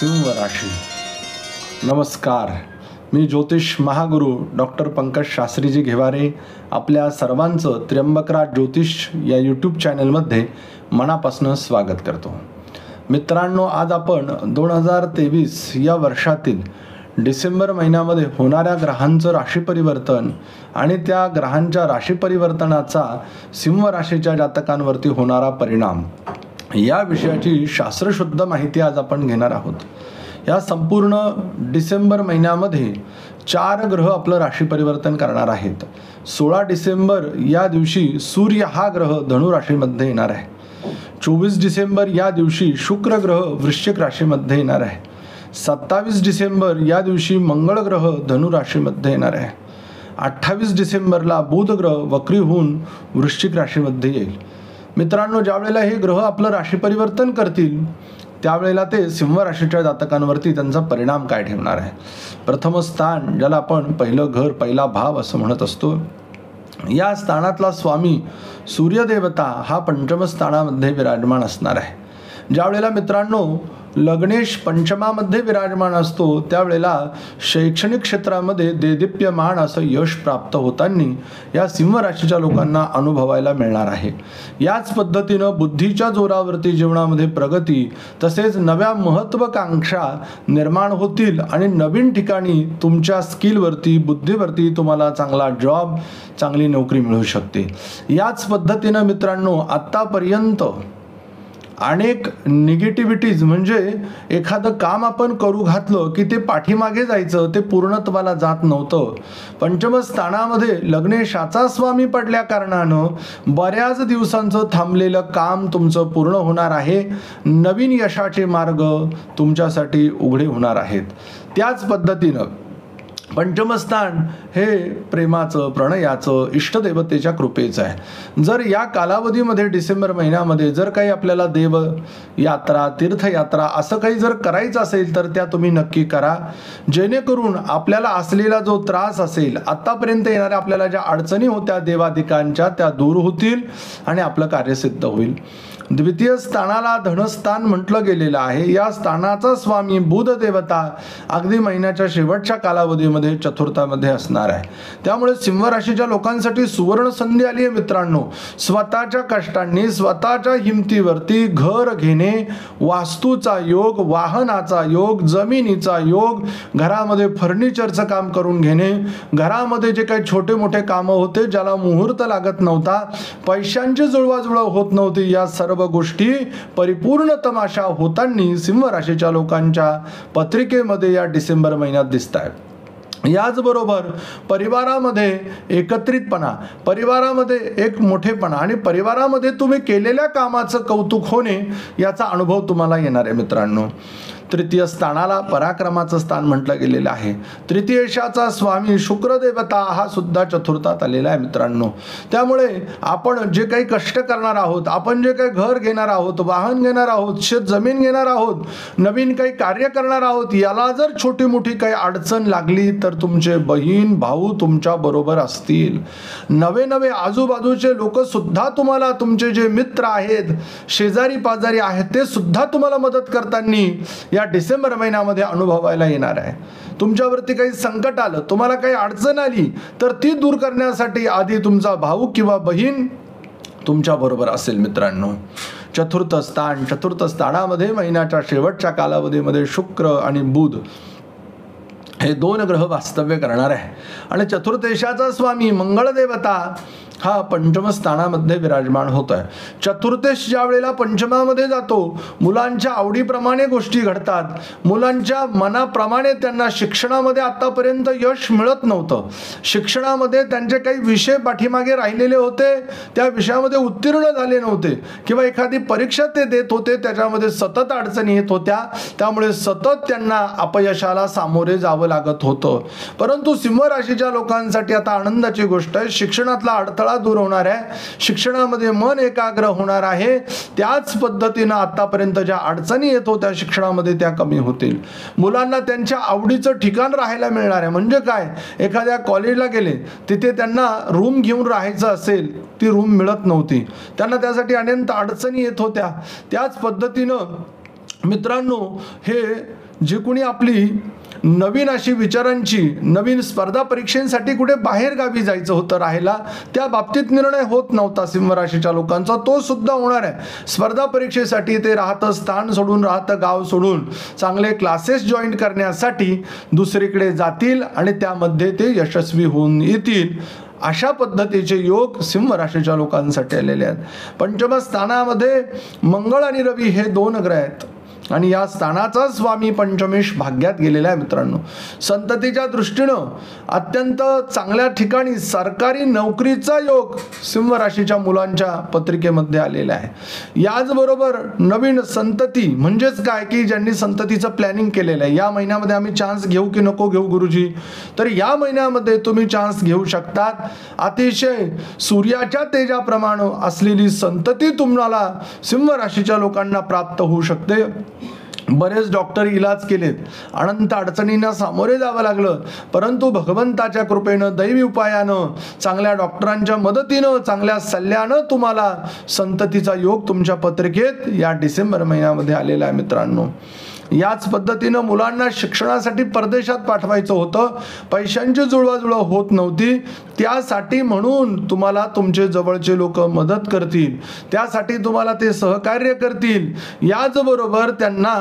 सिंह राशी. नमस्कार, मी ज्योतिष महागुरु डॉक्टर पंकज शास्त्रीजी घेवारे आपल्या सर्वांचं त्र्यंबकराज ज्योतिष या यूट्यूब चॅनलमध्ये मनापासून स्वागत करतो. मित्रांनो, आज आपण 2023 या वर्षातील डिसेंबर महिन्यामध्ये होणाऱ्या ग्रहांचं राशी परिवर्तन आणि त्या ग्रहांच्या राशी परिवर्तनाचा सिंह राशीच्या जातकांवरती होणारा परिणाम या विषयाची शास्त्रशुद्ध माहिती आज आपण घेणार आहोत. या संपूर्ण डिसेंबर महिन्यामध्ये 4 ग्रह आपलं राशी परिवर्तन करणार आहेत. 16 डिसेंबर या दिवशी सूर्य हा ग्रह धनु राशीमध्ये येणार आहे. 24 डिसेंबर या दिवशी शुक्र ग्रह वृश्चिक राशीमध्ये येणार आहे. 27 डिसेंबर या दिवशी मंगळ ग्रह धनु राशीमध्ये येणार आहे. 28 डिसेंबरला बुध ग्रह वक्री होऊन वृश्चिक राशीमध्ये येईल. मित्रांनो, ज्या वेळेला हे ग्रह आपलं राशी परिवर्तन करतील त्यावेळेला ते सिंह राशीच्या जातकांवरती त्यांचा परिणाम काय ठेवणार आहे. प्रथम स्थान, ज्याला आपण पहिलं घर, पहिला भाव असं म्हणत असतो, या स्थानातला स्वामी सूर्यदेवता हा पंचम स्थानामध्ये विराजमान असणार आहे. ज्या वेळेला मित्रांनो लग्नेश पंचमामध्ये विराजमान असतो त्यावेळेला शैक्षणिक क्षेत्रामध्ये देदीप्यमान असं यश प्राप्त होताना या सिंह राशीच्या लोकांना अनुभवायला मिळणार आहे. याच पद्धतीनं बुद्धीच्या जोरावरती जीवनामध्ये प्रगती तसेच नव्या महत्त्वाकांक्षा निर्माण होतील आणि नवीन ठिकाणी तुमच्या स्किलवरती, बुद्धीवरती तुम्हाला चांगला जॉब, चांगली नोकरी मिळू शकते. याच पद्धतीनं मित्रांनो आत्तापर्यंत अनेक निगेटिव्हिटीज, म्हणजे एखादं काम आपण करू घातलं की ते पाठीमागे जायचं, ते पूर्णत्वाला जात नव्हतं. पंचम स्थानामध्ये लग्नेशाचा स्वामी पडल्या कारणानं बऱ्याच दिवसांचं थांबलेलं काम तुमचं पूर्ण होणार आहे. नवीन यशाचे मार्ग तुमच्यासाठी उघडे होणार आहेत. त्याच पद्धतीनं पंचमस्थान हे प्रेमाचं, प्रणयाचं, इष्टदेवतेच्या कृपेचं आहे. जर या कालावधीमध्ये डिसेंबर महिन्यामध्ये जर काही आपल्याला देव यात्रा, तीर्थयात्रा असं काही जर करायचं असेल तर त्या तुम्ही नक्की करा, जेणेकरून आपल्याला असलेला जो त्रास असेल, आत्तापर्यंत येणाऱ्या आपल्याला ज्या अडचणी होत्या देवादिकांच्या, त्या दूर होतील आणि आपलं कार्य सिद्ध होईल. द्वितीय स्थानाला धनस्थान म्हटलं गेलेलं आहे. या स्थानाचा स्वामी बुध देवता अगदी महिन्याच्या शेवटच्या कालावधीमध्ये चतुर्थामध्ये असणार आहे. त्यामुळे सिंह राशीच्या लोकांसाठी सुवर्ण संधी आली आहे मित्रांनो. स्वतःच्या कष्टांनी, स्वतःच्या हिमतीवरती घर घेणे, वास्तूचा योग, वाहनाचा योग, जमिनीचा योग, घरामध्ये फर्निचरचं काम करून घेणे, घरामध्ये जे काही छोटे मोठे कामं होते ज्याला मुहूर्त लागत नव्हता, पैशांची जुळवाजुळव होत नव्हती, या सर्व गोष्टी परिपूर्ण तमाशा होताना सिंह राशीच्या लोकांच्या पत्रिकेमध्ये या डिसेंबर महिन्यात दिसत आहेत. याचबरोबर परिवारामध्ये एकत्रितपणा, परिवारामध्ये एक मोठेपणा आणि परिवारामध्ये तुम्ही केलेल्या कामाचं कौतुक होणे याचा अनुभव तुम्हाला येणार आहे मित्रांनो. तृतीय स्थानाला पराक्रमाचं स्थान म्हटलं गेलेलं आहे. तृतीयेशाचा स्वामी शुक्रदेवता हा सुद्धा चतुर्थात आलेला आहे मित्रांनो. त्यामुळे आपण जे काही कष्ट करणार आहोत, आपण जे काही घर घेणार आहोत, वाहन घेणार आहोत, शेत जमीन घेणार आहोत, नवीन काही कार्य करणार आहोत, याला जर छोटी मोठी काही अडचण लागली तर तुमचे बहीण भाऊ तुमच्या बरोबर असतील. नवे नवे आजूबाजूचे लोक सुद्धा तुम्हाला, तुमचे जे मित्र आहेत, शेजारी पाजारी आहेत, ते सुद्धा तुम्हाला मदत करताना या डिसेंबर महिन्यामध्ये अनुभवायला येणार आहे. तुमच्यावरती काही संकट आलं, तुम्हाला काही अडचण आली तर ती दूर करण्यासाठी आधी तुमचा भाऊ किंवा बहीण तुमच्या बरोबर असेल मित्रांनो. चतुर्थ स्थानामध्ये महिन्याच्या शेवटच्या कालावधीमध्ये शुक्र आणि बुध हे 2 ग्रह वास्तव्य करणार आहे. आणि चतुर्थेशाचा स्वामी मंगळ देवता हा पंचम स्थानामध्ये विराजमान होत आहे. चतुर्थेश ज्या वेळेला पंचमामध्ये जातो, मुलांच्या आवडीप्रमाणे गोष्टी घडतात, मुलांच्या मनाप्रमाणे त्यांना शिक्षणामध्ये आतापर्यंत यश मिळत नव्हतं, शिक्षणामध्ये त्यांचे काही विषय पाठीमागे राहिलेले होते, त्या विषयामध्ये उत्तीर्ण झाले नव्हते किंवा एखादी परीक्षा ते देत होते त्याच्यामध्ये सतत अडचणी येत होत्या, त्यामुळे सतत त्यांना अपयशाला सामोरे जावं लागत होतं. परंतु सिंह राशीच्या लोकांसाठी आता आनंदाची गोष्ट आहे, शिक्षणातला अडथळा दूर होणार आहे, शिक्षणामध्ये मन एकाग्र होणार आहे. त्याच पद्धतीनं आतापर्यंत ज्या अडचणी येत होत्या शिक्षणामध्ये त्या कमी होतील. मुलांना त्यांच्या आवडीचं ठिकाण राहायला मिळणार आहे. म्हणजे काय, एखाद्या कॉलेजला गेले, तिथे त्यांना रूम घेऊन राहायचं असेल, ती रूम मिळत नव्हती, त्यांना त्यासाठी अनेक अडचणी येत होत्या. त्याच पद्धतीनं मित्रांनो, हे जे कोणी आपली नवीन अशी विचारांची नवीन स्पर्धा परीक्षेसाठी कुठे बाहेर गावी जायचं होतं राहायला, त्या बाबतीत निर्णय होत नव्हता सिंह राशीच्या लोकांचा, तो सुद्धा होणार आहे. स्पर्धा परीक्षेसाठी ते राहतं स्थान सोडून, राहतं गाव सोडून, चांगले क्लासेस जॉईन करण्यासाठी दुसरीकडे जातील आणि त्यामध्ये ते यशस्वी होऊन येतील. अशा पद्धतीचे योग सिंह राशीच्या लोकांसाठी आलेले आहेत. पंचम स्थानामध्ये मंगळ आणि रवी हे 2 ग्रह आहेत आणि या स्थानाचा स्वामी पंचमेश भाग्यात गेलेला आहे. मित्रांनो, संततीच्या दृष्टीनं अत्यंत चांगल्या ठिकाणी सरकारी नोकरीचा योग सिंह राशीच्या मुलांच्या पत्रिकेमध्ये आलेला आहे. याचबरोबर नवीन संतती म्हणजेच काय की ज्यांनी संततीचं प्लॅनिंग केलेलं आहे, या महिन्यामध्ये आम्ही चान्स घेऊ की नको घेऊ गुरुजी, तर या महिन्यामध्ये तुम्ही चान्स घेऊ शकतात. अतिशय सूर्याच्या तेजाप्रमाणे असलेली संतती तुम्हाला सिंह राशीच्या लोकांना प्राप्त होऊ शकते. बरेच डॉक्टर इलाज केलेत, अनंत अडचणींना सामोरे जावं लागलं, परंतु भगवंताच्या कृपेनं, दैवी उपायानं, चांगल्या डॉक्टरांच्या मदतीनं, चांगल्या सल्ल्यानं तुम्हाला संततीचा योग तुमच्या पत्रिकेत या डिसेंबर महिन्यामध्ये आलेला आहे. मित्रांनो, याच पद्धतीनं मुलांना शिक्षणासाठी परदेशात पाठवायचं होतं, पैशांची जुळवाजुळव होत नव्हती, त्यासाठी म्हणून तुम्हाला तुमचे जवळचे लोक मदत करतील, त्यासाठी तुम्हाला ते सहकार्य करतील. याचबरोबर त्यांना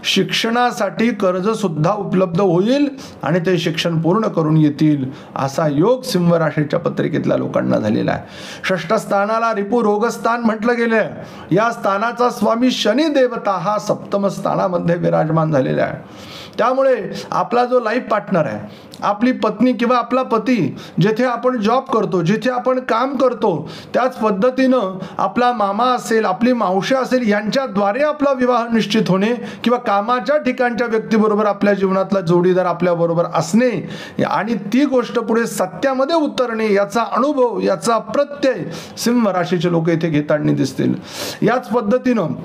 शिक्षणासाठी कर्ज सुद्धा उपलब्ध होईल आणि ते शिक्षण पूर्ण करून येतील, असा योग सिंह राशीच्या पत्रिकेतल्या लोकांना झालेला आहे. 6ष्ठ स्थानाला रिपू रोगस्थान म्हटलं गेलं आहे. या स्थानाचा स्वामी शनी देवता हा 7म स्थानामध्ये विराजमान झालेला आहे. त्यामुळे आपला जो लाईफ पार्टनर आहे, आपली पत्नी किंवा आपला पती, जिथे आपण जॉब करतो, जिथे आपण काम करतो, त्याच पद्धतीनं आपला मामा असेल, आपली मावशी असेल, यांच्याद्वारे आपला विवाह निश्चित होणे किंवा कामाच्या ठिकाणच्या व्यक्तीबरोबर आपल्या जीवनातला जोडीदार आपल्याबरोबर असणे आणि ती गोष्ट पुढे सत्यामध्ये उतरणे, याचा अनुभव, याचा प्रत्यय सिंह राशीचे लोक इथे घेताना दिसतील. याच पद्धतीनं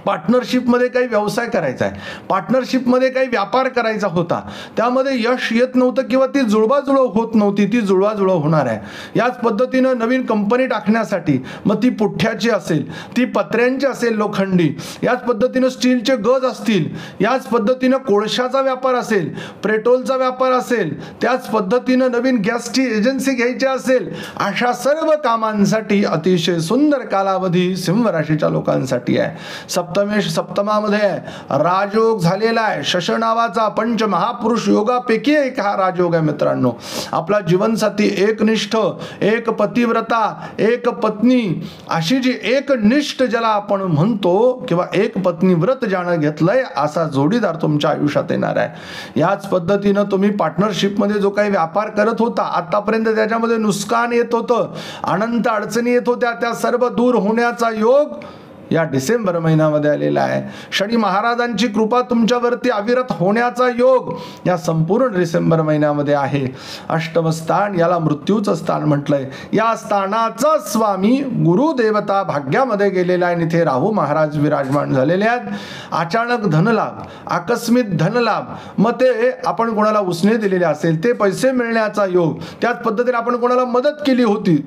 पार्टनरशिपमध्ये काही व्यवसाय करायचा आहे, पार्टनरशिपमध्ये काही व्यापार करायचा होता, त्यामध्ये यश येत नव्हतं किंवा ती जुळवाजुळव होत नव्हती, ती जुळवाजुळव होणार आहे. याच पद्धतीनं नवीन कंपनी टाकण्यासाठी, मग ती पुठ्ठ्याची असेल, ती पत्र्यांची असेल लोखंडी, याच पद्धतीनं स्टीलचे गज असतील, याच पद्धतीनं कोळशाचा व्यापार असेल, पेट्रोलचा व्यापार असेल, त्याच पद्धतीनं नवीन गॅसची एजन्सी घ्यायची असेल, अशा सर्व कामांसाठी अतिशय सुंदर कालावधी सिंह राशीच्या लोकांसाठी आहे. सप्तमामध्ये राजयोग झालेला आहे. शश नावाचा पंच महापुरुष योगापैकी एक हा राजयोग आहे. मित्रांनो, आपला जीवनसाथी एकनिष्ठ, एक पतिव्रता, एक पत्नी, अशी जी एकनिष्ठ ज्याला आपण म्हणतो किंवा एक पत्नी व्रत ज्यानं घेतलंय, असा जोडीदार तुमच्या आयुष्यात येणार आहे. याच पद्धतीनं तुम्ही पार्टनरशिपमध्ये जो काही व्यापार करत होता, आतापर्यंत त्याच्यामध्ये नुकसान येत होतं, अनंत अडचणी येत होत्या, त्या सर्व दूर होण्याचा योग या डिसेंबर महिन्यामध्ये आलेला आहे. शनी महाराजांची कृपा तुमच्यावरती अविरत होण्याचा योग या संपूर्ण डिसेंबर महिन्यामध्ये आहे. 8म स्थान, याला मृत्यूचं स्थान म्हटलंय. या स्थानाचा स्वामी गुरुदेवता भाग्यामध्ये गेलेला आहे. इथे राहू महाराज विराजमान झालेले आहेत. अचानक धनलाभ, आकस्मिक धनलाभ, मग ते आपण कोणाला उसने दिलेले असेल ते पैसे मिळण्याचा योग, त्याच पद्धतीने आपण कोणाला मदत केली होती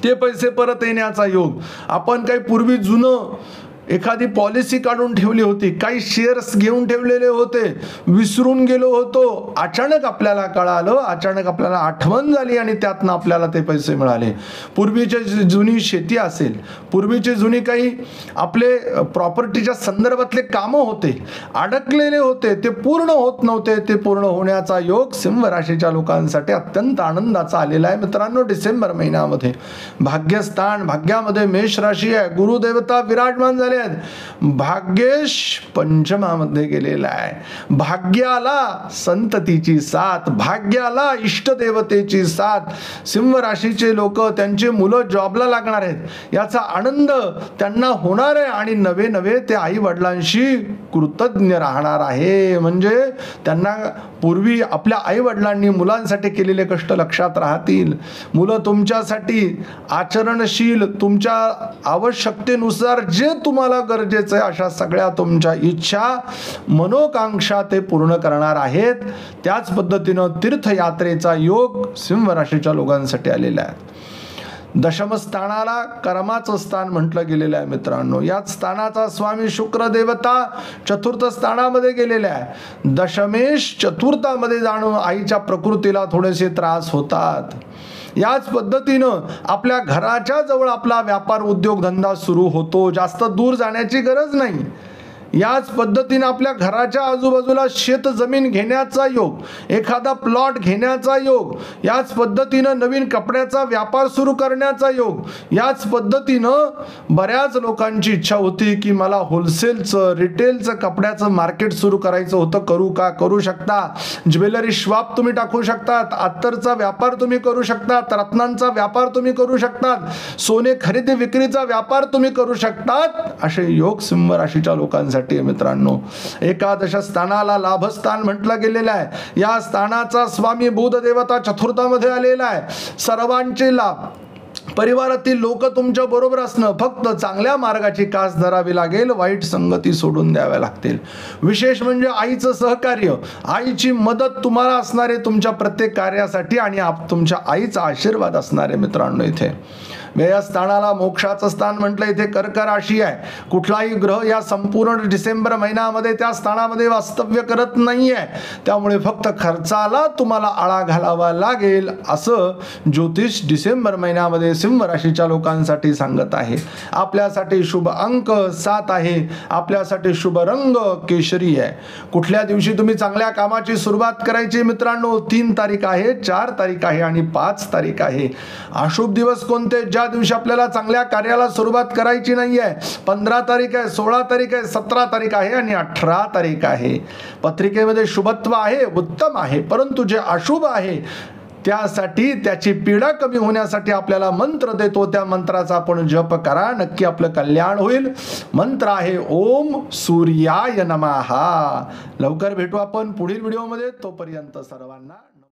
ते पैसे परत येण्याचा योग, आपण काही पूर्वी जुनं एखादी पॉलिसी काढून ठेवली होती, काही शेअर्स घेऊन ठेवलेले होते, विसरून गेलो होतो, अचानक आपल्याला कळालं, अचानक आपल्याला आठवण झाली आणि त्यातनं आपल्याला ते पैसे मिळाले. पूर्वीची जुनी शेती असेल, पूर्वीची जुनी काही आपले प्रॉपर्टीच्या संदर्भातले कामं होते, अडकलेले होते, ते पूर्ण होत नव्हते, ते पूर्ण होण्याचा योग सिंह राशीच्या लोकांसाठी अत्यंत आनंदाचा आलेला आहे. मित्रांनो, डिसेंबर महिन्यामध्ये भाग्यस्थान, भाग्यामध्ये मेष राशी आहे, गुरुदेवता विराजमान झाले, भाग्येश पंचमामध्ये गेलेला आहे. भाग्याला संततीची साथ, भाग्याला इष्टदेवतेची साथ. सिंह राशीचे लोक, त्यांचे मुलं जॉबला लागणार आहेत, याचा आनंद त्यांना होणार आहे आणि नवे नवे ते आई वडिलांशी कृतज्ञ राहणार आहे. म्हणजे त्यांना पूर्वी आपल्या आई वडिलांनी मुलांसाठी केलेले कष्ट लक्षात राहतील. मुलं तुमच्यासाठी आचरणशील, तुमच्या आवश्यकतेनुसार जे तुम्हाला गरजेचं आहे अशा सगळ्या तुमच्या इच्छा, मनोकांक्षा ते पूर्ण करणार आहेत. त्याच पद्धतीनं तीर्थयात्रेचा योग सिंह राशीच्या लोकांसाठी आलेला आहे. दशमस्थानाला कर्माचं स्थान म्हटलं गेलेलं आहे मित्रांनो. याच स्थानाचा स्वामी शुक्र देवता चतुर्थ स्थानामध्ये गेलेले आहे. दशमेश चतुर्थामध्ये जाणून आईच्या प्रकृतीला थोडेसे त्रास होतात. याच पद्धतीनं आपल्या घराच्या जवळ आपला व्यापार उद्योगधंदा सुरू होतो. जास्त दूर जाण्याची गरज नाही. याच पद्धतीने आपल्या घराच्या आजूबाजूला शेत जमीन घेण्याचा योग, एखादा प्लॉट घेण्याचा योग, याच पद्धतीनं नवीन कपड्याचा व्यापार सुरू करण्याचा योग. याच पद्धतीनं बऱ्याच लोकांची इच्छा होती की मला होलसेलचं रिटेलचं कपड्याचं मार्केट सुरू करायचं होतं. करू का? करू शकता. ज्वेलरी शॉप तुम्ही टाकू शकतात. अत्तरचा व्यापार तुम्ही करू शकतात. रत्नांचा व्यापार तुम्ही करू शकतात. सोने खरेदी विक्रीचा व्यापार तुम्ही करू शकतात. असे योग सिंह राशीच्या लोकांसाठी मित्रांनो. एकादश स्थानाला लाभस्थान म्हटलं गेलेलं आहे. या स्थानाचा स्वामी बुध देवता चतुर्थामध्ये आलेला आहे. सर्वांचे लाभ, परिवारातील लोक तुमच्या बरोबर असणं, फक्त चांगल्या मार्गाची कास धरावी लागेल. वाईट संगती सोडून द्याव्या लागतील. विशेष म्हणजे आईचं सहकार्य, आईची मदत तुम्हाला असणारे तुमच्या प्रत्येक कार्यासाठी आणि तुमच्या आईचा आशीर्वाद असणारे मित्रांनो. इथे व्ययस्थानाला मोक्षाचं स्थान म्हटलं. इथे कर्क राशी आहे. कुठलाही ग्रह या संपूर्ण डिसेंबर महिन्यामध्ये त्या स्थानामध्ये वास्तव्य करत नाहीये. त्यामुळे फक्त खर्चाला तुम्हाला आळा घालावा लागेल असं ज्योतिष डिसेंबर महिन्यामध्ये सिंह राशीच्या लोकांसाठी सांगत आहे. आपल्यासाठी शुभ अंक 7 आहे. आपल्यासाठी शुभ रंग केशरी आहे. कुठल्या दिवशी तुम्ही चांगल्या कामाची सुरुवात करायची मित्रांनो? 3 तारीख आहे, 4 तारीख आहे आणि 5 तारीख आहे. अशुभ दिवस कोणते? ज्या दिवशी आपल्याला चांगल्या कार्याला सुरुवात करायची नाहीये. 15 तारीख आहे, 16 तारीख आहे, 17 तारीख आहे आणि 18 तारीख आहे. पत्रिकेमध्ये शुभत्व आहे, उत्तम आहे. परंतु जे अशुभ आहे त्यासाठी, त्याची पीडा कमी होण्यासाठी आपल्याला मंत्र देतो. त्या मंत्राचा आपण जप करा, नक्की आपलं कल्याण होईल. मंत्र आहे ओम सूर्याय नमः. लवकर भेटू आपण पुढील व्हिडिओमध्ये. तोपर्यंत सर्वांना